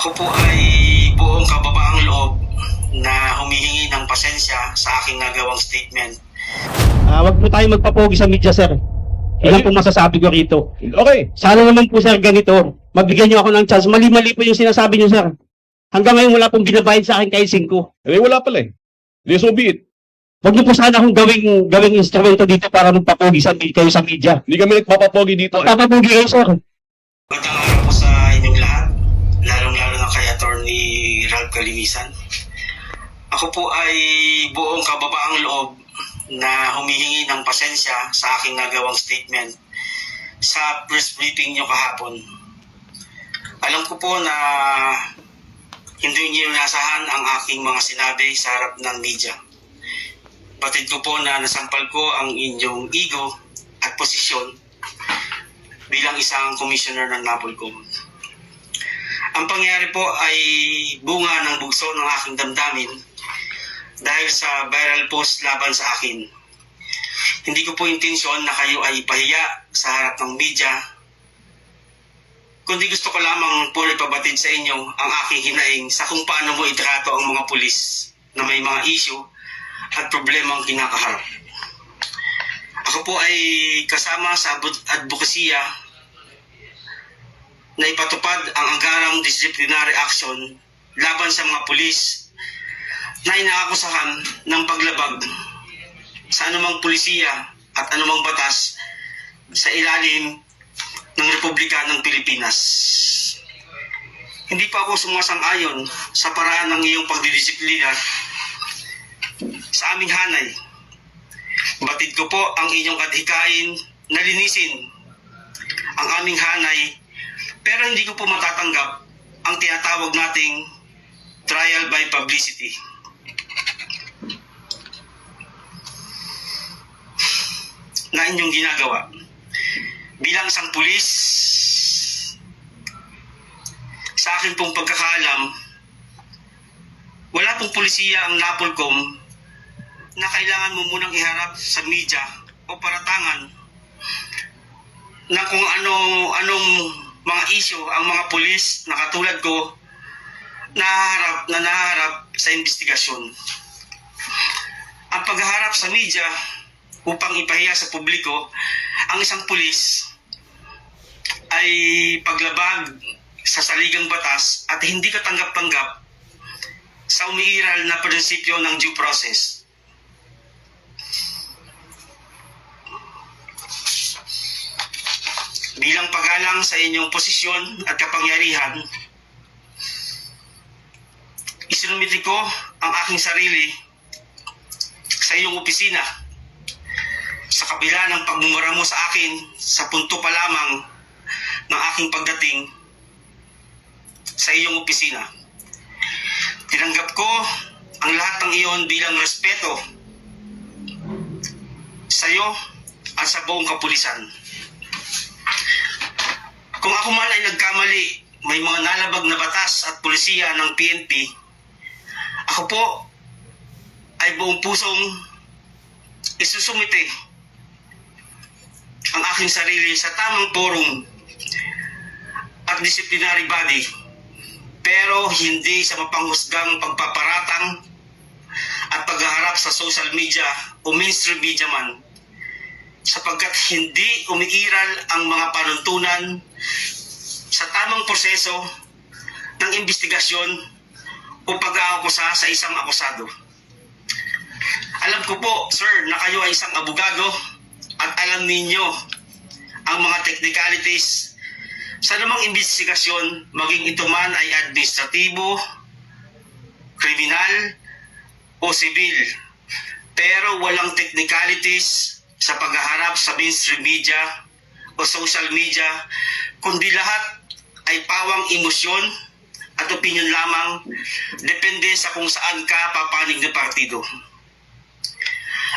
Ako po ay buong kababaang loob na humihingi ng pasensya sa aking nagawang statement. Wag po tayo magpapogi sa media, sir. Ilan po masasabi ko rito. Okay. Sana naman po, sir, ganito. Magbigyan niyo ako ng chance. Mali-mali po yung sinasabi niyo, sir. Hanggang ngayon wala pong binabayad sa akin kahit 5. Wala pala eh. So be it. Wag niyo po sana akong gawing instrumento dito para magpapogi kayo sa media. Hindi kami nagpapapogi dito. Magpapapogi kayo, sir. Magandang araw po sa inyong lahat, lalong-lalo na kay Attorney Ralph Calimisan. Ako po ay buong kababaang loob na humihingi ng pasensya sa aking nagawang statement sa press briefing nyo kahapon. Alam ko po na hindi niyo inasahan ang aking mga sinabi sa harap ng media. Batid ko po na nasampal ko ang inyong ego at posisyon bilang isang commissioner ng NAPOLCOM. Ang pangyari po ay bunga ng bugso ng aking damdamin dahil sa viral post laban sa akin. Hindi ko po intensyon na kayo ay ipahiya sa harap ng media, kundi gusto ko lamang po ipabatid sa inyo ang aking hinaing sa kung paano mo itrato ang mga pulis na may mga issue at problemang kinakaharap. Ako po ay kasama sa advokasya na ipatupad ang agarang disciplinary action laban sa mga pulis na inaakusahan ng paglabag sa anumang pulisiya at anumang batas sa ilalim ng Republika ng Pilipinas. Hindi pa ako sumasang-ayon sa paraan ng iyong pagdidisiplina sa aming hanay. Batid ko po ang inyong adhikain na linisin ang aming hanay, pero hindi ko po matatanggap ang tinatawag nating trial by publicity. Na inyong ginagawa. Bilang isang pulis, sa akin pong pagkakaalam, wala pong pulisiya ang NAPOLCOM na kailangan mo munang iharap sa media o paratangan na kung anong mga issue ang mga pulis na katulad ko naharap sa investigasyon. Ang pagharap sa media upang ipahiya sa publiko ang isang pulis ay paglabag sa saligang batas at hindi katanggap-tanggap sa umiiral na prinsipyo ng due process. Bilang paggalang sa inyong posisyon at kapangyarihan, isinumiti ko ang aking sarili sa iyong opisina sa kabila ng pagmumura mo sa akin sa punto pa lamang ng aking pagdating sa iyong opisina. Tinanggap ko ang lahat ng iyon bilang respeto sa iyo at sa buong kapulisan. Kung ako man ay nagkamali, may mga nalabag na batas at pulisiya ng PNP, ako po ay buong pusong isusumite ang aking sarili sa tamang forum at disciplinary body, pero hindi sa mapanghusgang pagpaparatang at paghaharap sa social media o mainstream media man, sapagkat hindi umiiral ang mga panuntunan sa tamang proseso ng investigasyon o pag-aakusa sa isang akusado. Alam ko po, sir, na kayo ay isang abogado at alam ninyo ang mga technicalities sa namang investigasyon, maging ito man ay administratibo, kriminal, o sibil. Pero walang technicalities sa paghaharap sa mainstream media o social media, kundi lahat ay pawang emosyon at opinion lamang, depende sa kung saan ka papanig na partido.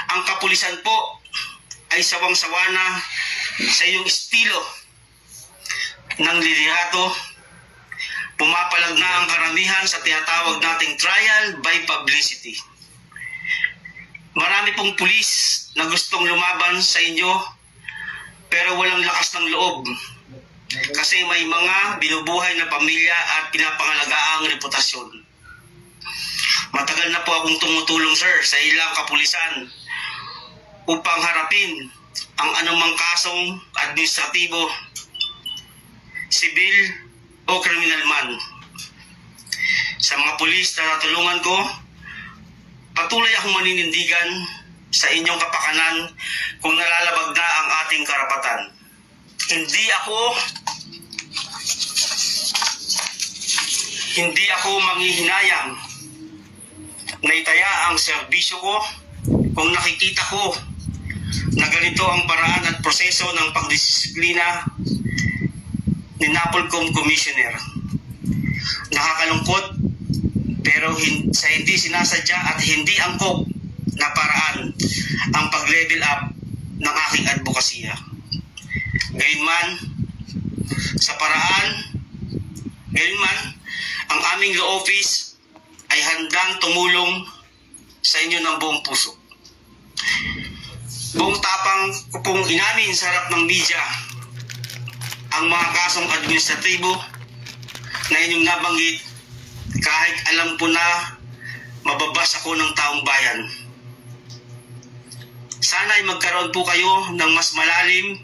Ang kapulisan po ay sawang-sawa na sa iyong estilo ng liderato. Pumapalag na ang karamihan sa tinatawag nating trial by publicity. Marami pong pulis na gustong lumaban sa inyo pero walang lakas ng loob Kasi may mga binubuhay na pamilya at pinapangalagaang reputasyon. Matagal na po akong tumutulong, sir, sa ilang kapulisan upang harapin ang anumang kasong administratibo, sibil o kriminal man. Sa mga pulis na natulungan ko, patuloy akong maninindigan sa inyong kapakanan kung nalalabag na ang ating karapatan. Hindi ako manghihinayang na itaya ang serbisyo ko kung nakikita ko na ganito ang paraan at proseso ng pagdisiplina ni NAPOLCOM Commissioner. Nakakalungkot pero sa hindi sinasadya at hindi angkop na paraan ang pag-level up ng aking advokasya. Gayunman, ang aming law office ay handang tumulong sa inyo ng buong puso. Buong tapang ko pong inamin sa harap ng media ang mga kasong administratibo na inyong nabanggit kahit alam po na mababas ako ng taong bayan. Sana ay magkaroon po kayo ng mas malalim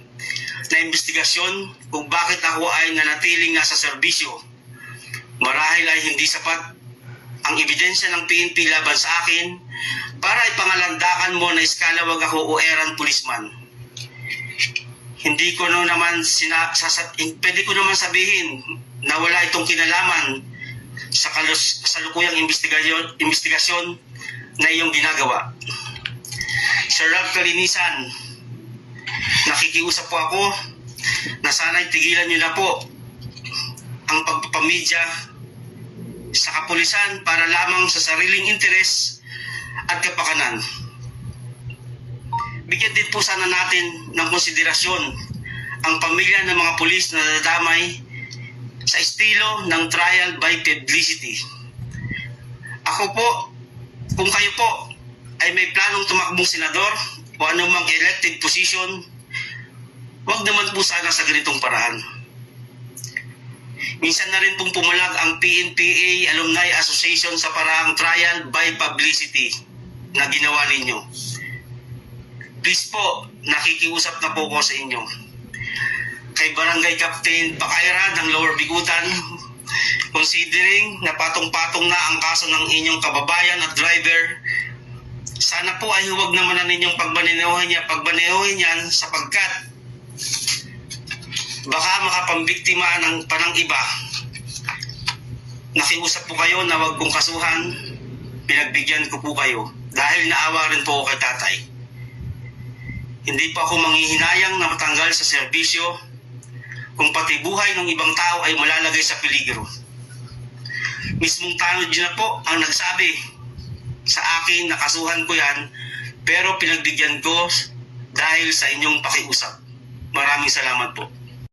na investigasyon kung bakit ako ay nanatiling nasa serbisyo. Marahil ay hindi sapat ang ebidensya ng PNP laban sa akin para ipangalandakan mo na iskalawag ako o errand policeman. Pwede ko naman sabihin na wala itong kinalaman sa kasalukuyang investigasyon na iyong ginagawa. Sir Ralph Calinisan, nakikiusap po ako na sana'y tigilan niyo na po ang pagpapamedya sa kapulisan para lamang sa sariling interes at kapakanan. Bigyan din po sana natin ng konsiderasyon ang pamilya ng mga pulis na nadadamay sa estilo ng trial by publicity. Kung kayo po ay may planong tumakbong senador o anumang elected position, wag naman po sana sa ganitong paraan. Minsan na rin pong pumalag ang PNPA Alumni Association sa paraang trial by publicity na ginawa ninyo. Please po, nakikiusap na po ko sa inyo. Kay Barangay Captain Pakaira ng Lower Bigutan, considering na patong-patong na ang kaso ng inyong kababayan at driver, sana po ay huwag naman na ninyong pagbanehuhin yan sapagkat baka makapambiktima ng panang iba. Nakiusap po kayo na huwag kong kasuhan, pinagbigyan ko po kayo dahil naawa rin po ako kay tatay. Hindi pa ako manghihinayang na matanggal sa serbisyo kung pati buhay ng ibang tao ay malalagay sa peligro. Mismong tanod yun na po ang nagsabi sa akin na kasuhan ko yan, pero pinagbigyan ko dahil sa inyong pakiusap. Maraming salamat po.